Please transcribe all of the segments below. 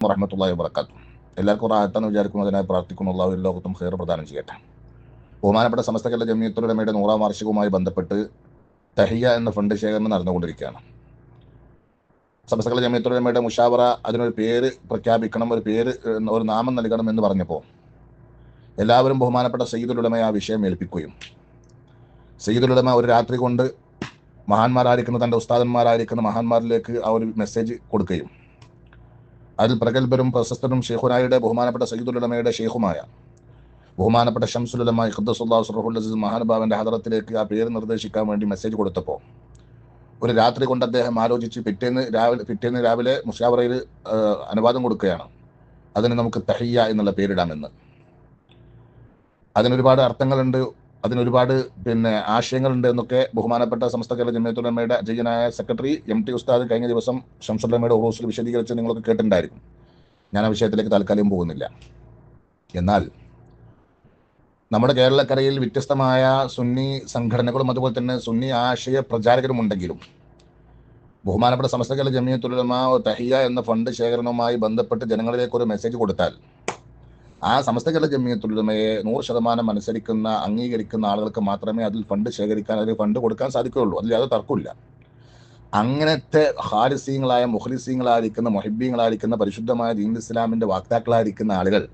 വറഹ്മത്തുള്ളാഹി വബറകാതുഹു. എല്ലാവർക്കും റാഹത്താന്ന് വിചാരിക്കുന്നു. അതിനായി പ്രാർത്ഥിക്കുന്നു. അല്ലാഹു എല്ലാ ലോകത്തും ഖൈർ പ്രദാനം ചെയ്യട്ടെ. ബഹുമാനപ്പെട്ട സമസ്ത കേരള ജമിയത്തുൽ ഉലമയുടെ 100-ാം വാർഷികവുമായി ബന്ധപ്പെട്ട് തഹിയ എന്ന ഫണ്ട് ശേഖരണം നടന്നുകൊണ്ടിരിക്കുകയാണ്. സമസ്ത കേരള ജമിയത്തുൽ ഉലമയുടെ മുഷാവറ അതിനൊരു പേര് പ്രഖ്യാപിക്കണം, ഒരു നാമം നൽകണം എന്ന് പറഞ്ഞപ്പോൾ എല്ലാവരും ബഹുമാനപ്പെട്ട സയ്യിദുൽ ഉലമയെ ആ വിഷയം ഏൽപ്പിക്കുകയും സയ്യിദുൽ ഉലമ ഒരു രാത്രി കൊണ്ട് മഹാന്മാരായിരിക്കുന്ന തൻ്റെ ഉസ്താദന്മാരായിരിക്കുന്ന മഹാന്മാരിലേക്ക് ആ ഒരു മെസ്സേജ് കൊടുക്കുകയും അതിൽ പ്രഗത്ഭരും പ്രശസ്തരും ഷെയ്ഖുനായുടെ ബഹുമാനപ്പെട്ട സയ്യിദുൽ ഉലമയുടെ ഷെയ്ഖുമായ ബഹുമാനപ്പെട്ട ശംസുൽ ഉലമ ഖുദ്ദസുല്ലാഹു സിർറഹുൽ അസീസ് മഹാനുഭാവന്റെ ഹദറത്തിലേക്ക് ആ പേര് നിർദ്ദേശിക്കാൻ വേണ്ടി മെസ്സേജ് കൊടുത്തപ്പോൾ ഒരു രാത്രി കൊണ്ട് അദ്ദേഹം ആലോചിച്ച് പിറ്റേന്ന് രാവിലെ മുഷാവറയിൽ അനുവാദം കൊടുക്കുകയാണ്. അതിന് നമുക്ക് തഹിയ എന്നുള്ള പേരിടാമെന്ന്. അതിനൊരുപാട് അർത്ഥങ്ങളുണ്ട്, അതിനൊരുപാട് ആശയങ്ങളുണ്ട് എന്നൊക്കെ ബഹുമാനപ്പെട്ട സമസ്ത കേരള ജമിയത്തുൽ ഉലമയുടെ അജയ്യനായ സെക്രട്ടറി MT ഉസ്താദ് കഴിഞ്ഞ ദിവസം ശംസുൽ ഉലമയുടെ ഉറൂസിൽ വിശദീകരിച്ച് നിങ്ങളൊക്കെ കേട്ടിട്ടുണ്ടായിരിക്കും. ഞാൻ ആ വിഷയത്തിലേക്ക് താൽക്കാലികം പോകുന്നില്ല. എന്നാൽ നമ്മുടെ കേരളക്കരയിൽ വ്യത്യസ്തമായ സുന്നി സംഘടനകളും അതുപോലെ തന്നെ സുന്നി ആശയ പ്രചാരകരും ഉണ്ടെങ്കിലും ബഹുമാനപ്പെട്ട സമസ്ത കേരള ജമിയത്തുൽ ഉലമ തഹിയ എന്ന ഫണ്ട് ശേഖരണവുമായി ബന്ധപ്പെട്ട് ജനങ്ങളിലേക്ക് ഒരു മെസ്സേജ് കൊടുത്താൽ ആ സമസ്ത കേരള ജമിയത്തുൽ ഉലമയെ 100% അനുസരിക്കുന്ന അംഗീകരിക്കുന്ന ആളുകൾക്ക് മാത്രമേ അതിൽ ഫണ്ട് ശേഖരിക്കാൻ, അതിൽ ഫണ്ട് കൊടുക്കാൻ സാധിക്കുകയുള്ളൂ. അതിൽ യാതൊരു തർക്കമില്ല. അങ്ങനത്തെ ഹാരിസീങ്ങളായ മുഖ്ലിസീങ്ങളായിരിക്കുന്ന മൊഹിബീങ്ങളായിരിക്കുന്ന പരിശുദ്ധമായ ദീൻ ഇസ്ലാമിന്റെ വാക്താക്കളായിരിക്കുന്ന ആളുകൾ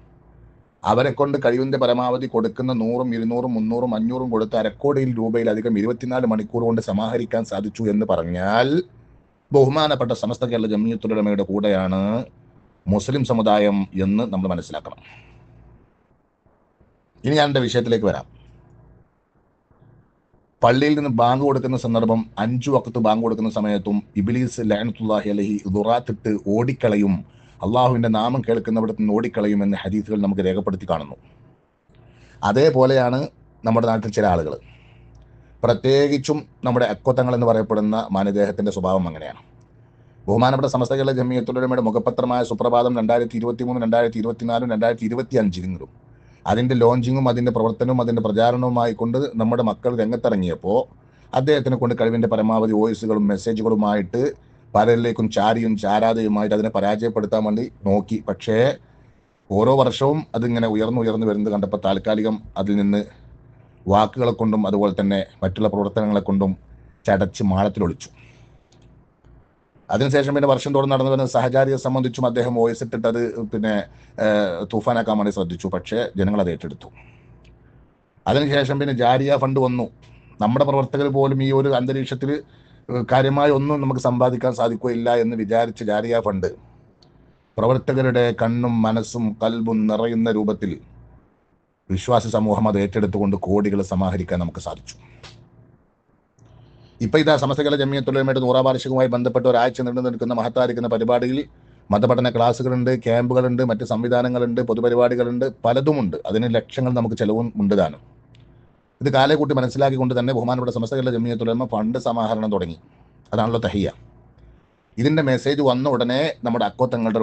അവരെ കൊണ്ട് കഴിവിന്റെ പരമാവധി കൊടുക്കുന്ന 100, 200, 300, 500 കൊടുത്ത് അരക്കോടിയിൽ രൂപയിലധികം 24 മണിക്കൂർ കൊണ്ട് സമാഹരിക്കാൻ സാധിച്ചു എന്ന് പറഞ്ഞാൽ ബഹുമാനപ്പെട്ട സമസ്ത കേരള ജമിയത്തുൽ ഉലമയുടെ കൂടെയാണ് മുസ്ലിം സമുദായം എന്ന് നമ്മൾ മനസ്സിലാക്കണം. ഇനി ഞാൻ എൻ്റെ വിഷയത്തിലേക്ക് വരാം. പള്ളിയിൽ നിന്ന് ബാങ്ക് കൊടുക്കുന്ന സന്ദർഭം 5 വഖത്ത് ബാങ്ക് കൊടുക്കുന്ന സമയത്തും ഇബ്ലീസ് ലഅനത്തുല്ലാഹി അലൈഹി ദുറാത്തിട്ട് ഓടിക്കളയും, അള്ളാഹുവിന്റെ നാമം കേൾക്കുന്നവിടത്ത് നിന്ന് ഓടിക്കളയും എന്ന ഹദീസുകൾ നമുക്ക് രേഖപ്പെടുത്തി കാണുന്നു. അതേപോലെയാണ് നമ്മുടെ നാട്ടിൽ ചില ആളുകൾ, പ്രത്യേകിച്ചും നമ്മുടെ അക്കോത്തങ്ങൾ എന്ന് പറയപ്പെടുന്ന മാനദേഹത്തിന്റെ സ്വഭാവം അങ്ങനെയാണ്. ബഹുമാനപ്പെട്ട സമസ്ത കേരള ജമിയത്തുൽ ഉലമയുടെ മുഖപത്രമായ സുപ്രഭാതം 2023, 2024, 2025 അതിന്റെ ലോഞ്ചിങ്ങും അതിന്റെ പ്രവർത്തനവും അതിന്റെ പ്രചാരണവുമായി കൊണ്ട് നമ്മുടെ മക്കൾ രംഗത്തിറങ്ങിയപ്പോൾ അദ്ദേഹത്തിനെ കൊണ്ട് കഴിവിന്റെ പരമാവധി വോയിസുകളും മെസ്സേജുകളുമായിട്ട് പലരിലേക്കും ചാരിയും ചാരാതെയുമായിട്ട് അതിനെ പരാജയപ്പെടുത്താൻ വേണ്ടി നോക്കി. പക്ഷേ ഓരോ വർഷവും അതിങ്ങനെ ഉയർന്നു വരുന്നത് കണ്ടപ്പോൾ താൽക്കാലികം അതിൽ നിന്ന് വാക്കുകളെ കൊണ്ടും അതുപോലെ തന്നെ മറ്റുള്ള പ്രവർത്തനങ്ങളെ കൊണ്ടും ചടച്ച് മാളത്തിലൊളിച്ചു. അതിനുശേഷം വർഷം തോറും നടന്നു വരുന്ന സഹചാരിയെ സംബന്ധിച്ചും അദ്ദേഹം വോയിസ് ഇട്ടിട്ട് അത് തൂഫാനാക്കാൻ വേണ്ടി ശ്രദ്ധിച്ചു. പക്ഷേ ജനങ്ങൾ അത് ഏറ്റെടുത്തു. അതിനുശേഷം ജാരിയ ഫണ്ട് വന്നു. നമ്മുടെ പ്രവർത്തകർ പോലും ഈ ഒരു അന്തരീക്ഷത്തിൽ കാര്യമായി ഒന്നും നമുക്ക് സമ്പാദിക്കാൻ സാധിക്കുകയില്ല എന്ന് വിചാരിച്ച് ജാരിയ ഫണ്ട് പ്രവർത്തകരുടെ കണ്ണും മനസ്സും കൽബും നിറയുന്ന രൂപത്തിൽ വിശ്വാസി സമൂഹം അത് ഏറ്റെടുത്തുകൊണ്ട് കോടികൾ സമാഹരിക്കാൻ നമുക്ക് സാധിച്ചു. ഇപ്പൊ ഇതാ സമസ്ത കേരള ജമിയത്തുൽ ഉലമയുടെ 100-ാം വാർഷികവുമായി ബന്ധപ്പെട്ട് ഒരാഴ്ച നീണ്ടു നിൽക്കുന്ന മഹത്തായിരിക്കുന്ന പരിപാടിയിൽ മതപഠന ക്ലാസ്സുകളുണ്ട്, ക്യാമ്പുകളുണ്ട്, മറ്റ് സംവിധാനങ്ങളുണ്ട്, പൊതുപരിപാടികളുണ്ട്, പലതുമുണ്ട്. അതിന് ലക്ഷങ്ങൾ നമുക്ക് ചെലവും ഉണ്ട് താനും. ഇത് കാലേ കൂട്ടി മനസ്സിലാക്കിക്കൊണ്ട് തന്നെ ബഹുമാനപ്പെട്ട സമസ്ത കേരള ജമിയത്തുൽ ഉലമ ഫണ്ട് സമാഹരണം തുടങ്ങി. അതാണല്ലോ തഹിയ. ഇതിന്റെ മെസ്സേജ് വന്ന ഉടനെ നമ്മുടെ അക്കോത്തങ്ങളുടെ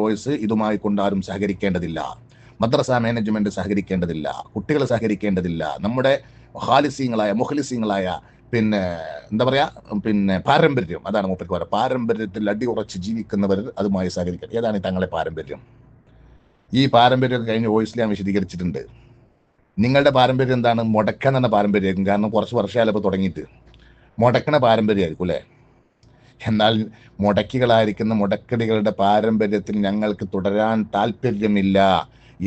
വോയിസ് ഇതുമായി കൊണ്ട് ആരും സഹകരിക്കേണ്ടതില്ല, മദ്രസ മാനേജ്മെന്റ് സഹകരിക്കേണ്ടതില്ല, കുട്ടികൾ സഹകരിക്കേണ്ടതില്ല, നമ്മുടെ ഹാലിസീങ്ങളായ മുഖ്ലിസീങ്ങളായ പാരമ്പര്യം, അതാണ് മൂപ്പർക്ക് പറയുക, പാരമ്പര്യത്തിൽ അടിയുറച്ച് ജീവിക്കുന്നവർ അതുമായി സഹകരിക്കണം. ഏതാണ് തങ്ങളെ പാരമ്പര്യം? ഈ പാരമ്പര്യം കഴിഞ്ഞ വോയിസിൽ ഞാൻ വിശദീകരിച്ചിട്ടുണ്ട്. നിങ്ങളുടെ പാരമ്പര്യം എന്താണ്? മുടക്കാൻ എന്ന പാരമ്പര്യമായിരിക്കും. കാരണം കുറച്ച് വർഷമായാലും തുടങ്ങിയിട്ട് മുടക്കണ പാരമ്പര്യമായിരിക്കും അല്ലേ? എന്നാൽ മുടക്കികളായിരിക്കുന്ന മുടക്കടികളുടെ പാരമ്പര്യത്തിൽ ഞങ്ങൾക്ക് തുടരാൻ താല്പര്യമില്ല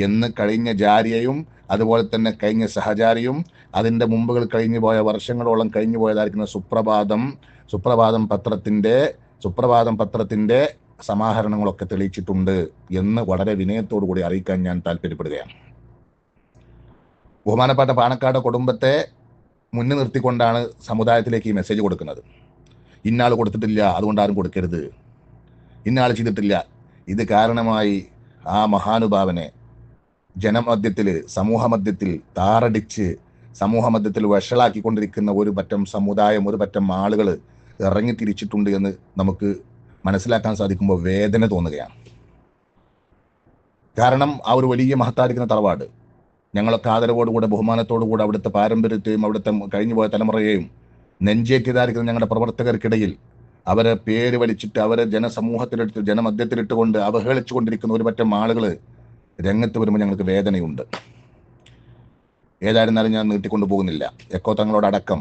എന്ന് കഴിഞ്ഞ ജാരിയയും അതുപോലെ തന്നെ കഴിഞ്ഞ സഹചാരിയും അതിൻ്റെ മുമ്പുകൾ കഴിഞ്ഞു പോയ വർഷങ്ങളോളം കഴിഞ്ഞു പോയതായിരിക്കുന്ന സുപ്രഭാതം പത്രത്തിന്റെ സമാഹരണങ്ങളൊക്കെ തെളിയിച്ചിട്ടുണ്ട് എന്ന് വളരെ വിനയത്തോടു കൂടി അറിയിക്കാൻ ഞാൻ താല്പര്യപ്പെടുകയാണ്. ബഹുമാനപ്പെട്ട പാണക്കാട് കുടുംബത്തെ മുന്നിൽ നിർത്തിക്കൊണ്ടാണ് സമുദായത്തിലേക്ക് ഈ മെസ്സേജ് കൊടുക്കുന്നത്. ഇന്നാൾ കൊടുത്തിട്ടില്ല, അതുകൊണ്ട് ആരും കൊടുക്കരുത്. ഇന്നാൾ ചെയ്തിട്ടില്ല. ഇത് കാരണമായി ആ മഹാനുഭാവനെ ജനമധ്യത്തിൽ, സമൂഹമധ്യത്തിൽ താറടിച്ച് സമൂഹമധ്യത്തിൽ വഷളാക്കിക്കൊണ്ടിരിക്കുന്ന ഒരു പറ്റം സമുദായം, ഒരു പറ്റം ആളുകൾ ഇറങ്ങി തിരിച്ചിട്ടുണ്ട് എന്ന് നമുക്ക് മനസ്സിലാക്കാൻ സാധിക്കുമ്പോൾ വേദന തോന്നുകയാണ്. കാരണം ആ ഒരു വലിയ മഹത്തായിരിക്കുന്ന തറവാട് ഞങ്ങളൊക്കെ ആദരവോടുകൂടെ ബഹുമാനത്തോടുകൂടെ അവിടുത്തെ പാരമ്പര്യത്തെയും അവിടുത്തെ കഴിഞ്ഞുപോയ തലമുറയെയും നെഞ്ചേറ്റിയതായിരിക്കുന്ന ഞങ്ങളുടെ പ്രവർത്തകർക്കിടയിൽ അവരെ പേര് വലിച്ചിട്ട് അവരെ ജനസമൂഹത്തിലിട്ട് ജനമധ്യത്തിലിട്ടുകൊണ്ട് അവഹേളിച്ചു കൊണ്ടിരിക്കുന്ന ഒരു പറ്റം ആളുകൾ രംഗത്ത് വരുമ്പോൾ ഞങ്ങൾക്ക് വേദനയുണ്ട്. ഏതായിരുന്നാലും ഞാൻ നീട്ടിക്കൊണ്ടു പോകുന്നില്ല. എക്കോ തങ്ങളോടക്കം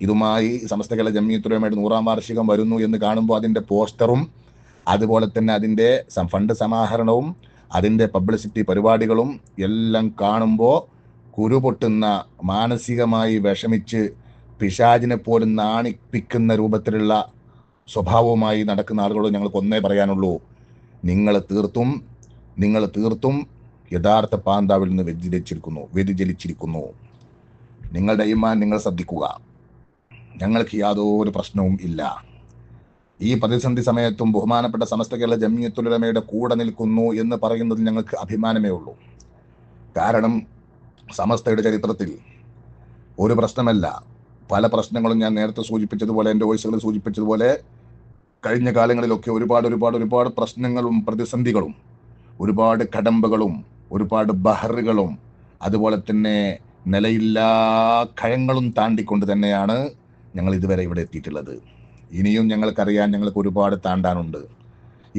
ഇതുമായി സമസ്ത കേരള ജംഇയ്യത്തുൽ ഉലമയുടെ 100ാം വാർഷികം വരുന്നു എന്ന് കാണുമ്പോൾ അതിൻ്റെ പോസ്റ്ററും അതുപോലെ തന്നെ അതിൻ്റെ ഫണ്ട് സമാഹരണവും അതിൻ്റെ പബ്ലിസിറ്റി പരിപാടികളും എല്ലാം കാണുമ്പോൾ കുരുപൊട്ടുന്ന, മാനസികമായി വിഷമിച്ച് പിശാചിനെ പോലും നാണിപ്പിക്കുന്ന രൂപത്തിലുള്ള സ്വഭാവവുമായി നടക്കുന്ന ആളുകളോട് ഞങ്ങൾക്ക് ഒന്നേ പറയാനുള്ളൂ: നിങ്ങൾ തീർത്തും യഥാർത്ഥ പാന്താവിൽ നിന്ന് വ്യതിചലിച്ചിരിക്കുന്നു. നിങ്ങളുടെ ഈമാൻ നിങ്ങൾ ശ്രദ്ധിക്കുക. ഞങ്ങൾക്ക് യാതൊരു പ്രശ്നവും ഇല്ല. ഈ പ്രതിസന്ധി സമയത്തും ബഹുമാനപ്പെട്ട സമസ്ത കേരള ജംഇയ്യത്തുൽ ഉലമയുടെ കൂടെ നിൽക്കുന്നു എന്ന് പറയുന്നതിൽ ഞങ്ങൾക്ക് അഭിമാനമേ ഉള്ളൂ. കാരണം സമസ്തയുടെ ചരിത്രത്തിൽ ഒരു പ്രശ്നമല്ല, പല പ്രശ്നങ്ങളും ഞാൻ നേരത്തെ സൂചിപ്പിച്ചതുപോലെ, എൻ്റെ വോയിസുകളിൽ സൂചിപ്പിച്ചതുപോലെ കഴിഞ്ഞ കാലങ്ങളിലൊക്കെ ഒരുപാട് പ്രശ്നങ്ങളും പ്രതിസന്ധികളും ഒരുപാട് കടമ്പകളും ഒരുപാട് ബഹറുകളും അതുപോലെ തന്നെ നിലയില്ലാ കയങ്ങളും താണ്ടിക്കൊണ്ട് തന്നെയാണ് ഞങ്ങൾ ഇതുവരെ ഇവിടെ എത്തിയിട്ടുള്ളത്. ഇനിയും ഞങ്ങൾക്കറിയാൻ ഞങ്ങൾക്ക് ഒരുപാട് താണ്ടാനുണ്ട്.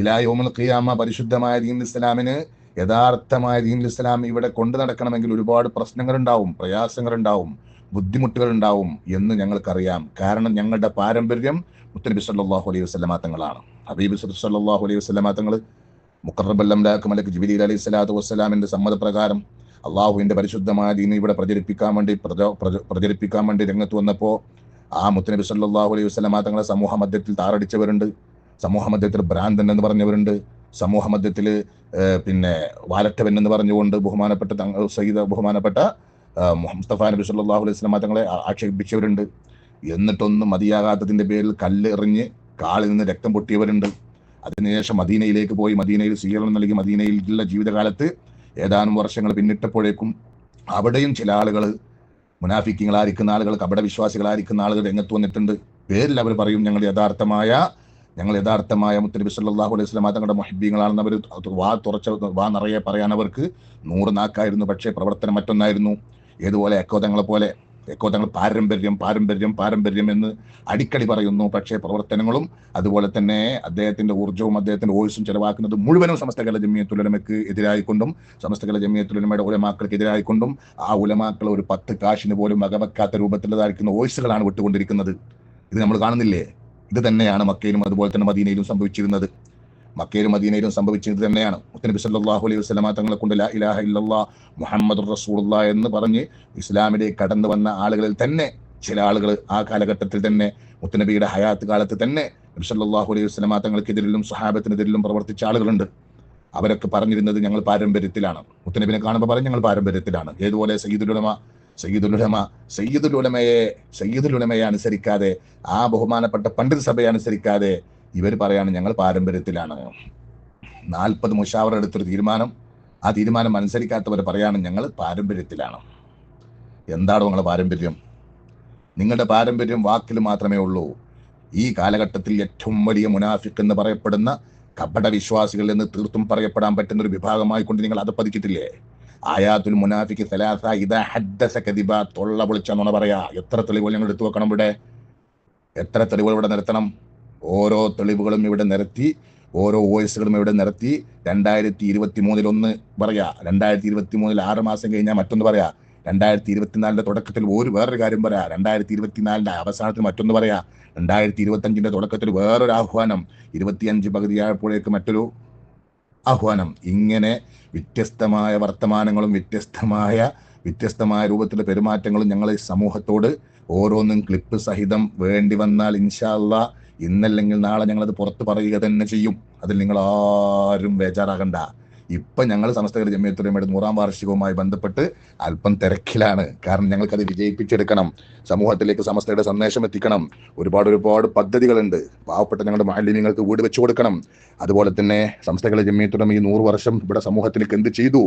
ഇലാ യൗമുൽ ഖിയാമ പരിശുദ്ധമായ ദീനുൽ ഇസ്ലാമിന്, യഥാർത്ഥമായ ദീനുൽ ഇസ്ലാം ഇവിടെ കൊണ്ടു നടക്കണമെങ്കിൽ ഒരുപാട് പ്രശ്നങ്ങളുണ്ടാവും, പ്രയാസങ്ങളുണ്ടാവും, ബുദ്ധിമുട്ടുകളുണ്ടാവും എന്ന് ഞങ്ങൾക്കറിയാം. കാരണം ഞങ്ങളുടെ പാരമ്പര്യം മുത്തനബി സല്ലല്ലാഹു അലൈഹി വസല്ലമ തങ്ങളാണ്. ഹബീബ് സല്ലല്ലാഹു അലൈഹി വസല്ലമ തങ്ങൾ മുഖറബൽ അംലാക്ക് മലക്ക് ജിബ്രീൽ അലൈഹി സ്വലാത്തു വസ്സലാമിന്റെ സമ്മതപ്രകാരം അള്ളാഹുവിന്റെ പരിശുദ്ധമായ ദീൻ ഇവിടെ പ്രചരിപ്പിക്കാൻ വേണ്ടി രംഗത്ത് വന്നപ്പോൾ ആ മുത്തനബി സല്ലല്ലാഹു അലൈഹി വസല്ലമ തങ്ങളെ സമൂഹ മധ്യത്തിൽ താറടിച്ചവരുണ്ട്, സമൂഹ മധ്യത്തിൽ ഭ്രാന്തൻ എന്ന് പറഞ്ഞവരുണ്ട്, സമൂഹ മധ്യത്തിൽ പിന്നെ വാലറ്റവൻ എന്ന് പറഞ്ഞുകൊണ്ട് ബഹുമാനപ്പെട്ട മുസ്തഫ നബി സല്ലല്ലാഹു അലൈഹി വസല്ലമ തങ്ങളെ ആക്ഷേപിച്ചവരുണ്ട്. എന്നിട്ടൊന്നും മതിയാകാത്തതിന്റെ പേരിൽ കല്ല് എറിഞ്ഞ് കാലിൽ നിന്ന് രക്തം പൊട്ടിയവരുണ്ട്. അതിനുശേഷം മദീനയിലേക്ക് പോയി മദീനയിൽ സ്വീകരണം നൽകി മദീനയിലുള്ള ജീവിതകാലത്ത് ഏതാനും വർഷങ്ങൾ പിന്നിട്ടപ്പോഴേക്കും അവിടെയും ചില ആളുകൾ, മുനാഫിക്കുകളായിരിക്കുന്ന ആളുകൾ, കപട വിശ്വാസികളായിരിക്കുന്ന ആളുകൾ രംഗത്ത് വന്നിട്ടുണ്ട്. പേരിൽ അവർ പറയും ഞങ്ങൾ യഥാർത്ഥമായ മുത്തനബി സല്ലല്ലാഹു അലൈഹി വസല്ലമ തങ്ങളുടെ മുഹിബ്ബീങ്ങളാണെന്ന് അവർ വാ നിറയെ പറയാൻ അവർക്ക് 100 നാക്കായിരുന്നു. പക്ഷേ പ്രവർത്തനം മറ്റൊന്നായിരുന്നു. ഏതുപോലെ എക്കോ തങ്ങൾ പാരമ്പര്യം എന്ന് അടിക്കടി പറയുന്നു. പക്ഷേ പ്രവർത്തനങ്ങളും അതുപോലെ തന്നെ അദ്ദേഹത്തിന്റെ ഊർജ്ജവും അദ്ദേഹത്തിന്റെ വോയിസും ചെലവാക്കുന്നത് മുഴുവനും സമസ്ത കേരള ജംഇയ്യത്തുൽ ഉലമയ്ക്ക് എതിരായിക്കൊണ്ടും സമസ്ത കേരള ജംഇയ്യത്തുൽ ഉലമയുടെ ഉലമാക്കൾക്ക് എതിരായിക്കൊണ്ടും ആ ഉലമാക്കൾ ഒരു 10 കാശിന് പോലും വകവെക്കാത്ത രൂപത്തിലുള്ളതായിരിക്കുന്ന വോയിസുകളാണ് വിട്ടുകൊണ്ടിരിക്കുന്നത്. ഇത് നമ്മൾ കാണുന്നില്ലേ? ഇത് തന്നെയാണ് മക്കയിലും അതുപോലെ തന്നെ മദീനയിലും സംഭവിച്ചിരുന്നത്. സംഭവിച്ചത് തന്നെയാണ്. മുത്തനബി സല്ലല്ലാഹു അലൈഹി വസല്ലമ തങ്ങളെ കൊണ്ട് ലാ ഇലാഹ ഇല്ലല്ലാഹ് മുഹമ്മദുർ റസൂലുള്ളാഹ് എന്ന് പറഞ്ഞ് ഇസ്ലാമിലേക്ക് കടന്നു വന്ന ആളുകളിൽ തന്നെ ചില ആളുകൾ ആ കാലഘട്ടത്തിൽ തന്നെ മുത്തനബിയുടെ ഹയാത്ത് കാലത്ത് തന്നെ നബി സല്ലല്ലാഹു അലൈഹി വസല്ലമ തങ്ങൾക്കെതിരിലും സ്വഹാബത്തിനെതിരിലും പ്രവർത്തിച്ച ആളുകളുണ്ട്. അവരൊക്കെ പറഞ്ഞിരുന്നത് ഞങ്ങൾ പാരമ്പര്യത്തിലാണ്. മുത്തനബിനെ കാണുമ്പോൾ പറഞ്ഞ് ഞങ്ങൾ പാരമ്പര്യത്തിലാണ്. ഏതുപോലെ സയ്യിദുൽ ഉലമയെ അനുസരിക്കാതെ, ആ ബഹുമാനപ്പെട്ട പണ്ഡിത സഭയെ അനുസരിക്കാതെ ഇവർ പറയാണ് ഞങ്ങൾ പാരമ്പര്യത്തിലാണ്. 40 മുശാവറ എടുത്തൊരു തീരുമാനം, ആ തീരുമാനം അനുസരിക്കാത്തവർ പറയാണ് ഞങ്ങൾ പാരമ്പര്യത്തിലാണ്. എന്താണോ നിങ്ങളുടെ പാരമ്പര്യം? നിങ്ങളുടെ പാരമ്പര്യം വാക്കിൽ മാത്രമേ ഉള്ളൂ. ഈ കാലഘട്ടത്തിൽ ഏറ്റവും വലിയ മുനാഫിഖ് എന്ന് പറയപ്പെടുന്ന കപട വിശ്വാസികളിൽ നിന്ന് തീർത്തും പറയപ്പെടാൻ പറ്റുന്ന ഒരു വിഭാഗമായി കൊണ്ട് നിങ്ങൾ അത് പതിച്ചിട്ടില്ലേ? ആയാത്തുൽ മുനാഫിഖ് സലാസ ഇദാ ഹദ്ദസ കദിബ, തൊള്ള പൊളിച്ച നുണ പറയാ. എത്ര തെളിവുകൾ ഞങ്ങൾ എടുത്തു വെക്കണം? എത്ര തെളിവുകൾ ഇവിടെ നിരത്തണം? ഓരോ തെളിവുകളും ഇവിടെ നിരത്തി, ഓരോ വോയിസുകളും ഇവിടെ നിരത്തി 2023 ഒന്ന് പറയാ, 2023 6 മാസം കഴിഞ്ഞാൽ മറ്റൊന്ന് പറയാ, 2024 തുടക്കത്തിൽ വേറൊരു കാര്യം പറയാ, 2024 അവസാനത്തിൽ മറ്റൊന്ന് പറയാ, 2025 തുടക്കത്തിൽ വേറൊരു ആഹ്വാനം, 25 പകുതിയായപ്പോഴേക്ക് മറ്റൊരു ആഹ്വാനം. ഇങ്ങനെ വ്യത്യസ്തമായ വർത്തമാനങ്ങളും വ്യത്യസ്തമായ രൂപത്തിലുള്ള പെരുമാറ്റങ്ങളും ഞങ്ങൾ സമൂഹത്തോട് ഓരോന്നും ക്ലിപ്പ് സഹിതം വേണ്ടി വന്നാൽ ഇൻഷാ അല്ലാഹ് ഇന്നല്ലെങ്കിൽ നാളെ ഞങ്ങളത് പുറത്ത് പറയുക തന്നെ ചെയ്യും. അതിൽ നിങ്ങൾ ആരും ബേജാറാകണ്ട. ഇപ്പം ഞങ്ങൾ സമസ്ത കേരള ജംഇയ്യത്തുൽ ഉലമയുടെ 100ാം വാർഷികവുമായി ബന്ധപ്പെട്ട് അല്പം തിരക്കിലാണ്. കാരണം ഞങ്ങൾക്കത് വിജയിപ്പിച്ചെടുക്കണം, സമൂഹത്തിലേക്ക് സമസ്തയുടെ സന്ദേശം എത്തിക്കണം. ഒരുപാട് പദ്ധതികളുണ്ട്. പാവപ്പെട്ട ഞങ്ങളുടെ മുഅല്ലിമീങ്ങൾക്ക് വീട് വെച്ചു കൊടുക്കണം. അതുപോലെ തന്നെ സമസ്ത കേരള ജംഇയ്യത്തുൽ ഉലമ ഈ 100 വർഷം ഇവിടെ സമൂഹത്തിലേക്ക് എന്ത് ചെയ്തു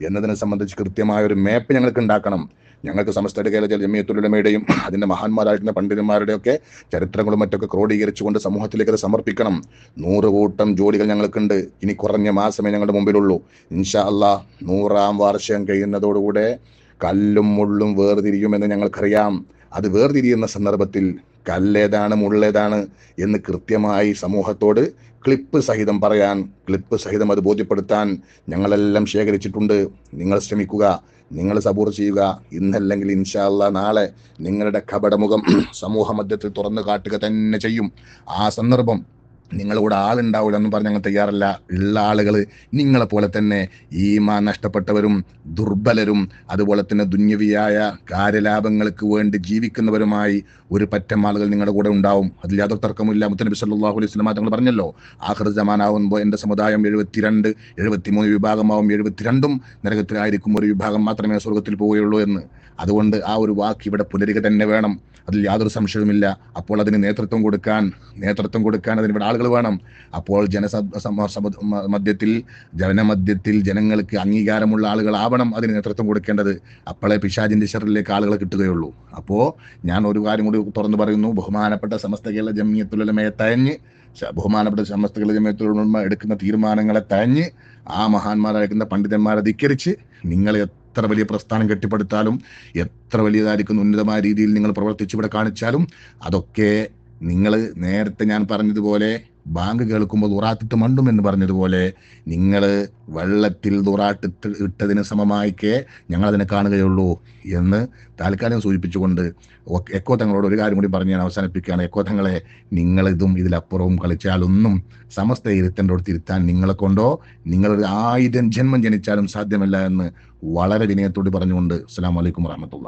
എന്നതിനെ സംബന്ധിച്ച് കൃത്യമായ ഒരു മാപ്പ് ഞങ്ങൾക്ക് ഉണ്ടാക്കണം. ഞങ്ങൾക്ക് സമസ്ത കേരള ജംഇയ്യത്തുൽ ഉലമയുടെയും അതിൻ്റെ മഹാന്മാരായിട്ടുള്ള പണ്ഡിതന്മാരുടെയൊക്കെ ചരിത്രങ്ങളും മറ്റൊക്കെ ക്രോഡീകരിച്ചുകൊണ്ട് സമൂഹത്തിലേക്ക് അത് സമർപ്പിക്കണം. 100 കൂട്ടം ജോലികൾ ഞങ്ങൾക്കുണ്ട്. ഇനി കുറഞ്ഞ മാസമേ ഞങ്ങളുടെ മുമ്പിലുള്ളൂ. ഇൻഷാ അല്ലാഹ് 100ാം വാർഷികം കഴിയുന്നതോടുകൂടെ കല്ലും മുള്ളും വേർതിരിയുമെന്ന് ഞങ്ങൾക്കറിയാം. അത് വേർതിരിയുന്ന സന്ദർഭത്തിൽ കല്ലേതാണ് മുള്ളേതാണ് എന്ന് കൃത്യമായി സമൂഹത്തോട് ക്ലിപ്പ് സഹിതം പറയാൻ, ക്ലിപ്പ് സഹിതം അത് ബോധ്യപ്പെടുത്താൻ ഞങ്ങളെല്ലാം ശേഖരിച്ചിട്ടുണ്ട്. നിങ്ങൾ ശ്രമിക്കുക, നിങ്ങൾ സബൂർ ചെയ്യുക. ഇന്നല്ലെങ്കിൽ ഇൻഷാ അല്ലാഹ് നാളെ നിങ്ങളുടെ കപടമുഖം സമൂഹ മധ്യത്തിൽ തുറന്നു കാട്ടുക തന്നെ ചെയ്യും. ആ സന്ദർഭം നിങ്ങളുടെ ആളുണ്ടാവില്ല എന്ന് പറഞ്ഞ് ഞങ്ങൾ തയ്യാറല്ല. ഉള്ള ആളുകൾ നിങ്ങളെപ്പോലെ തന്നെ ഈമാൻ നഷ്ടപ്പെട്ടവരും ദുർബലരും അതുപോലെ തന്നെ ദുന്യവിയായ കാര്യലാഭങ്ങൾക്ക് വേണ്ടി ജീവിക്കുന്നവരുമായി ഒരു പറ്റം ആളുകൾ നിങ്ങളുടെ കൂടെ ഉണ്ടാവും. അതിൽ യാതൊരു തർക്കമില്ല. മുത്തനബി സല്ലല്ലാഹു അലൈഹി വസല്ലം തങ്ങൾ പറഞ്ഞല്ലോ, ആഖിർ സമാനാവുമ്പോൾ എൻ്റെ സമുദായം 73 വിഭാഗമാവും, 72 നരകത്തിലായിരിക്കും, ഒരു വിഭാഗം മാത്രമേ സ്വർഗത്തിൽ പോവുകയുള്ളൂ എന്ന്. അതുകൊണ്ട് ആ ഒരു വാക്ക് ഇവിടെ പുലരുക തന്നെ വേണം, അതിൽ യാതൊരു സംശയവുമില്ല. അപ്പോൾ അതിന് നേതൃത്വം കൊടുക്കാൻ അതിന് ആളുകൾ വേണം. അപ്പോൾ ജനമധ്യത്തിൽ ജനങ്ങൾക്ക് അംഗീകാരമുള്ള ആളുകളാവണം അതിന് നേതൃത്വം കൊടുക്കേണ്ടത്. അപ്പോഴേ പിശാചിന്റെ ശറിലേക്ക് ആളുകളെ കിട്ടുകയുള്ളൂ. അപ്പോൾ ഞാൻ ഒരു കാര്യം കൂടി തുറന്നു പറയുന്നു. ബഹുമാനപ്പെട്ട സമസ്ത കേരള ജംഇയ്യത്തുൽ ഉലമയെ തഴഞ്ഞ്, ബഹുമാനപ്പെട്ട സമസ്ത കേരള ജംഇയ്യത്തുൽ ഉലമ എടുക്കുന്ന തീരുമാനങ്ങളെ തഴഞ്ഞ്, ആ മഹാന്മാരായിരിക്കുന്ന പണ്ഡിതന്മാരെ ധിക്കരിച്ച് നിങ്ങൾ എത്ര വലിയ പ്രസ്ഥാനം കെട്ടിപ്പടുത്താലും, എത്ര വലിയതായിരിക്കുന്ന ഉന്നതമായ രീതിയിൽ നിങ്ങൾ പ്രവർത്തിച്ച് ഇവിടെ കാണിച്ചാലും, അതൊക്കെ നിങ്ങൾ നേരത്തെ ഞാൻ പറഞ്ഞതുപോലെ ബാങ്ക് കേൾക്കുമ്പോൾ ദുറാത്തിട്ട് മണ്ടും എന്ന് പറഞ്ഞതുപോലെ നിങ്ങൾ വെള്ളത്തിൽ ദുറാട്ടിട്ട് ഇട്ടതിന് സമമായിക്കേ ഞങ്ങൾ അതിനെ കാണുകയുള്ളൂ എന്ന് താൽക്കാലികം സൂചിപ്പിച്ചുകൊണ്ട് എക്കോ തങ്ങളോട് ഒരു കാര്യം കൂടി പറഞ്ഞ് ഞാൻ അവസാനിപ്പിക്കുകയാണ്. എക്കോ തങ്ങളെ, നിങ്ങളിതും ഇതിലപ്പുറവും കളിച്ചാലൊന്നും സമസ്ത ഇരുത്തേണ്ടോട് ഇരുത്താൻ നിങ്ങളെ കൊണ്ടോ നിങ്ങളൊരു 1000 ജന്മം ജനിച്ചാലും സാധ്യമല്ല എന്ന് വളരെ വിനയത്തോട് പറഞ്ഞുകൊണ്ട് അസ്സലാമു അലൈക്കും വറഹ്മത്തുള്ളാഹി.